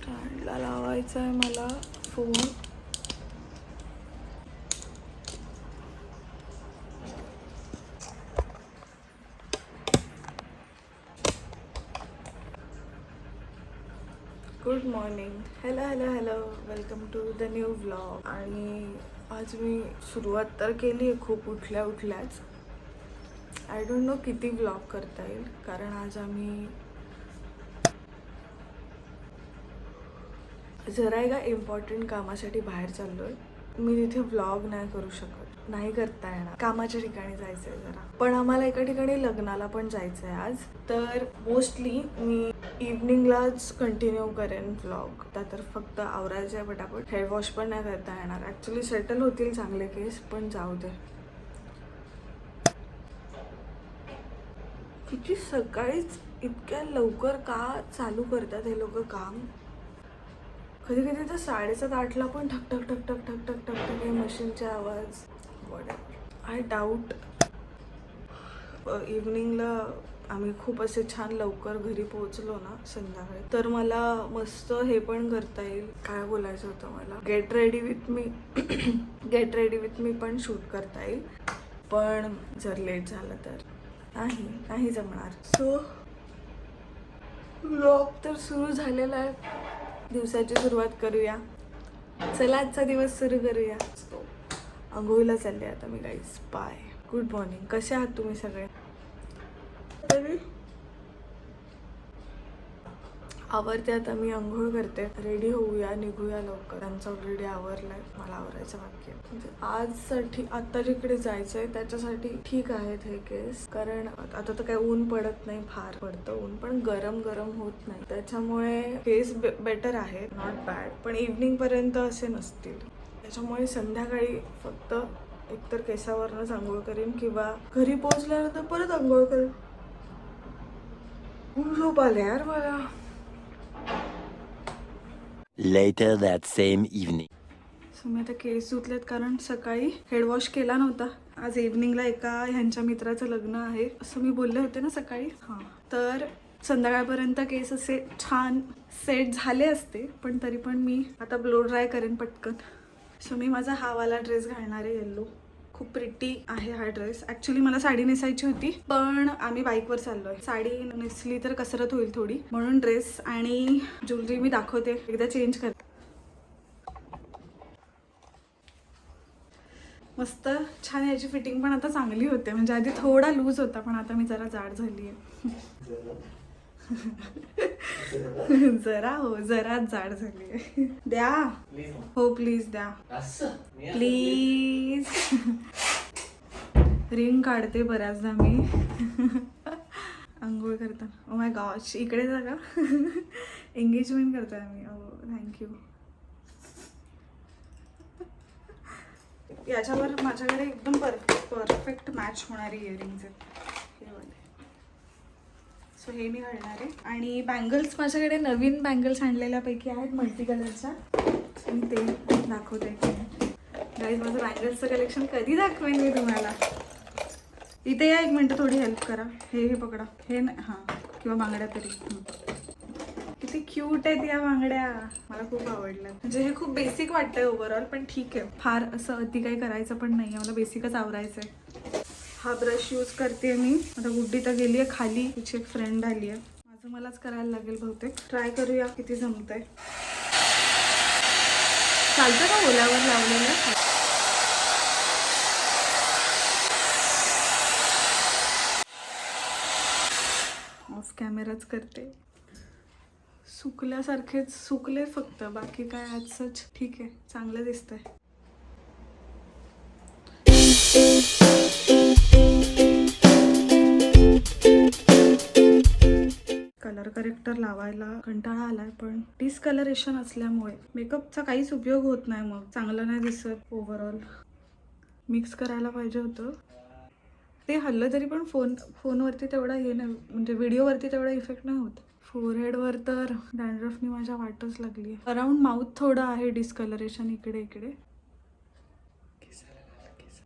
स्टँडला लावायचा आहे मला phone. Good morning. Hello welcome to the new vlog. आणि आज मी सुरुवात तर केली आहे खूप उठल्याच. आय डोंट नो किती व्लॉग करता येईल, कारण आज आम्ही जरा एका इम्पॉर्टंट कामासाठी बाहेर चाललो आहे. मी तिथे व्लॉग नाही करू शकत, नाही करता येणार. कामाच्या ठिकाणी जायचं आहे जरा, पण आम्हाला एका ठिकाणी लग्नाला पण जायचं आहे आज. तर मोस्टली मी इव्हनिंगलाच कंटिन्यू करेन व्लॉग. तर फक्त आवरायचं आहे पटापट. हेअर वॉश पण नाही करता येणार. ॲक्च्युली सेटल होतील चांगले केस, पण जाऊ दे. किती सकाळीच इतक्या लवकर का चालू करतात हे लोक काम. कधी कधी तर 7:30-8ला पण ठक ठक ठक ठक ठक ठक ठक ठक हे मशीनचे आवाज. आय डाऊट इव्हनिंगला आम्ही खूप असे छान लवकर घरी पोहोचलो ना संध्याकाळी, तर मला मस्त हे पण करता येईल. काय बोलायचं होतं मला, गेट रेडी विथ मी पण शूट करता येईल. पण जर लेट झालं तर नाही जमणार. सो व्लॉग तर सुरू झालेला आहे. दिवसाची सुरुवात करूया. चला आजचा दिवस सुरू करूया. अंघोळीला चालले आता मी गाईस. बाय. Good morning. कसे आहात तुम्ही सगळे? आवरते आता मी, अंघोळ करते, रेडी होऊया, निघूया लवकर. त्यांचं ऑलरेडी आवरलंय, मला आवरायचं बाकी आहे. म्हणजे आजसाठी आता जिकडे जायचं आहे त्याच्यासाठी ठीक आहेत हे केस, कारण आता तर काही ऊन पडत नाही. फार पडतं ऊन, पण गरम होत नाही, त्याच्यामुळे केस बेटर आहे, नॉट बॅड. पण इव्हनिंग पर्यंत असे नसतील, त्याच्यामुळे संध्याकाळी फक्त एकतर केसावरनंच आंघोळ करेन किंवा घरी पोहोचल्यानंतर परत आंघोळ करेन. खूप झोप आले यार मला. Later that same evening. So मी आता केस धुतलेत, कारण सकाळी हेड वॉश केला नव्हता. आज इव्हनिंगला एका ह्यांच्या मित्राचं लग्न आहे असं मी बोलले होते ना सकाळी. तर संध्याकाळपर्यंत केस असे छान सेट झाले असते, पण तरी पण मी आता ब्लो ड्राय करेन पटकन. सो मी माझा हा वाला ड्रेस घालणार आहे, येल्लो. खूप प्रिटी आहे हा ड्रेस. ॲक्च्युली मला साडी नेसायची होती, पण आम्ही बाईकवर चाललो आहे. साडी नेसली तर कसरत होईल थोडी, म्हणून ड्रेस आणि ज्वेलरी मी दाखवते, एकदा चेंज करते. मस्त छान. याची फिटिंग पण आता चांगली होते, म्हणजे आधी थोडा लूज होता, पण आता मी जरा जाड झाली आहे. जरा जाड झाली आहे. द्या हो प्लीज द्या प्लीज. रिंग काढते बऱ्याचदा मी आंघोळ करताना. ओ माय गॉश, इकडे जा का. एंगेजमेंट करतोय आम्ही. थँक्यू. याच्यावर माझ्याकडे एकदम परफेक्ट मॅच होणारी इयरिंग्स आहेत हे वाले. सो हे मी घालणार आहे. आणि बँगल्स माझ्याकडे नवीन बँगल्स आणलेल्यापैकी आहेत मल्टी कलरच्या. मी ते दाखवते गाईज. माझं बँगल्सचं कलेक्शन कधी दाखवेन मी तुम्हाला. इथे या, एक मिनटं थोडी हेल्प करा. हे पकडा. हे नाही, हां, किंवा बांगड्या तरी. किती क्यूट आहेत या बांगड्या, मला खूप आवडल्या. म्हणजे हे खूप बेसिक वाटतंय ओव्हरऑल, पण ठीक आहे. फार असं अति काही करायचं पण नाही आहे, मला बेसिकच आवरायचं आहे. हा ब्रश यूज करते मी. आता गुड्डी तर गेली आहे खाली, तिची एक फ्रेंड आली आहे. माझं मलाच करायला लागेल बहुतेक. ट्राय करूया किती जमतंय. चालतं का ओल्यावर लावलेलं? ऑफ कॅमेराच करते. सुकल्यासारखेच सुकले फक्त, बाकी काय आजच ठीक आहे, चांगलं दिसतंय. कलर करेक्टर लावायला कंटाळा आलाय, पण डिस्कलरेशन असल्यामुळे मेकअपचा काहीच उपयोग होत नाही, मग चांगलं नाही दिसत ओव्हरऑल. मिक्स करायला पाहिजे होतं ते. हल्लं तरी पण फोनवरती तेवढा हे नाही, म्हणजे व्हिडिओवरती तेवढा इफेक्ट नाही होत. फोरहेडवर तर डॅन्ड्रफनी माझ्या वाटच लागली आहे. अराउंड माउथ थोडं आहे डिस्कलरेशन, इकडे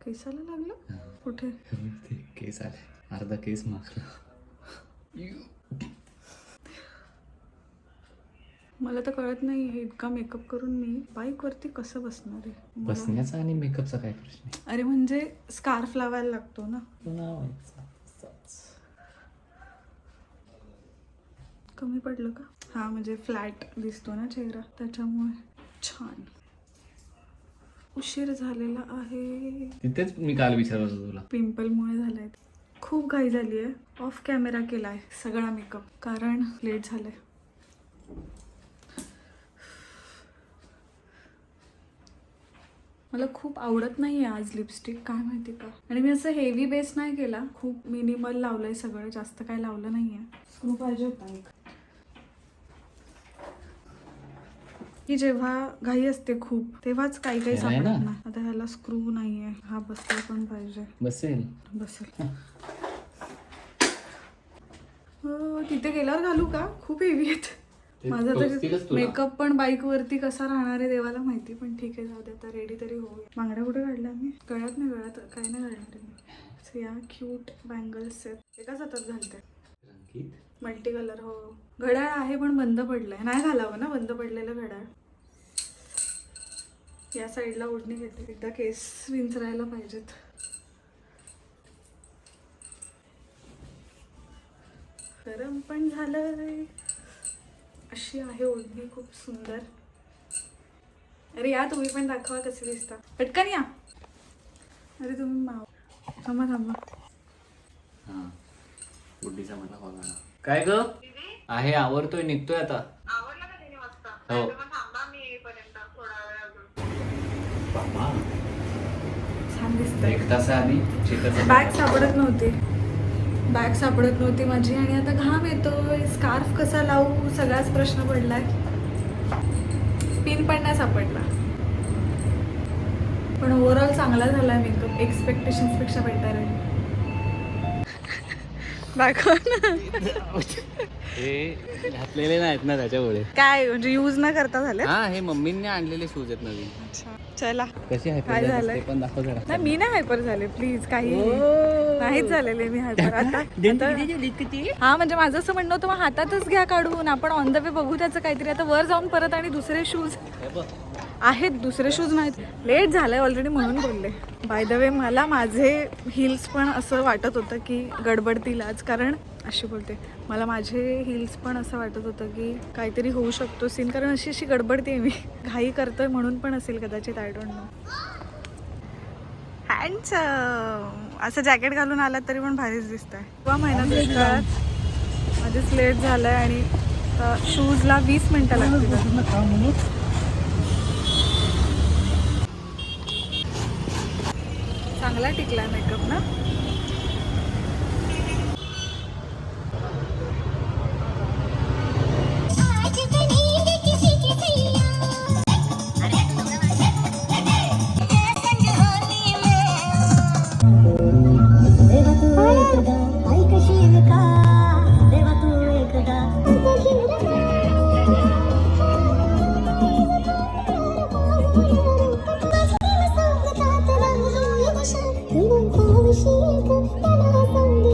केसाला लागलं. कुठे केस आले, अर्धा केस मागला. मला तर कळत नाही हे इतका मेकअप करून मी बाईकवरती कसं बसणार आहे मला- बसण्याचा आणि मेकअपचा काय प्रश्न आहे? अरे म्हणजे स्कार्फ लावायला लागतो ना. कमी पडलं का? हा म्हणजे फ्लॅट दिसतो ना चेहरा त्याच्यामुळे. छान. उशीर झालेला आहे. तिथेच मी काल विचारत होतो तुला. पिंपलमुळे झालंय. खूप घाई झाली आहे. ऑफ कॅमेरा केलाय सगळा मेकअप कारण लेट झालंय. मला खूप आवडत नाही आहे आज लिपस्टिक, काय माहिती का. आणि मी असं हेवी बेस नाही केला, खूप मिनिमल लावलंय सगळं, जास्त काय लावलं नाही आहे. स्क्रू पाहिजे होता एक. की जेव्हा घाई असते खूप तेव्हाच काही काही हे आहे सापडत ना? नाही. आता ह्याला स्क्रू नाही आहे. हा बसला पण पाहिजे. बसेल. बसेल. हो, तिथे गेल्यावर घालू का? खूप हेवी आहेत. ते माझा टोचतीलच तरी तुला. मेकअप पण बाईक वरती कसा राहणार आहे देवाला माहिती, पण ठीक आहे जाऊ दे, आता रेडी तरी होऊया. बांगड्या कुठे काढल्या मी? गळ्यात नाही, गळ्यात काय नाही घालणार आहे मी. So, या क्यूट बँगल्स आहेत. एकाच हातात घालते. रंगीत. Multi colour. हो, घड्याळ आहे पण बंद पडलंय. नाही घालावं ना बंद पडलेलं घड्याळ. या साईडला ओढणी घेते. एकदा केस विंचरायला पाहिजेत. गरम पण झालंय. अशी आहे ओढणी, खूप सुंदर. अरे या तुम्ही पण दाखवा कसे दिसता. पटकन या. अरे तुम्ही माव. थांबा थांबा. हा. बुड्डीचा मला कॉल आला. काय ग? आहे आवरतोय, निघतोय आता. आवडला का 3 वाजता? हो. नाहीतर मग थांबा मी येईपर्यंत थोडा वेळ अजून. बाबा छान दिसतंय. 1 तासाआधी चिकन बॅग सापडत नव्हती. बॅग सापडत नव्हती माझी आणि आता घाम येतोय. स्कार्फ कसा लावू सगळाच प्रश्न पडलाय. पिन पण नाही सापडला. पण ओव्हरऑल चांगला झाला मेकअप. एक्सपेक्टेशन्स पेक्षा बेटर आहे. दाखव ना. हे घातलेले नाहीत ना त्याच्यामुळे. काय म्हणजे यूज न करता झाले? हा, हे मम्मींनी आणलेले शूज आहेत नवीन. अच्छा चला. कशी आहे काय झालंय? ते पण दाखव जरा. नाही मी नाही हायपर झाले प्लीज. काही नाहीच झालेले मी हायपर. आता हा म्हणजे माझं असं म्हणणं होतं मग हातातच घ्या काढून, आपण ऑन द वे बघू त्याचं काहीतरी. आता वर जाऊन परत आणि दुसरे शूज आहेत, दुसरे शूज नाहीत. लेट झालंय ऑलरेडी म्हणून बोलले. बाय द वे मला माझे हिल्स पण असं वाटत होतं की गडबडतील आज, कारण अशी बोलते मला माझे हिल्स पण असं वाटत होतं की काहीतरी होऊ शकतो सीन, कारण अशी गडबडते मी. घाई करतोय म्हणून पण असेल कदाचित, आय डोंट नो. हँडसम. असं जॅकेट घालून आला तरी पण भारीच दिसत आहे. किंवा महिन्यात काळात आधीच लेट झालंय आणि शूजला 20 मिनिटं लागतील. चांगला टिकला मेकअप ना. देवा तू एकदा आई कशी का देवा तू एकदा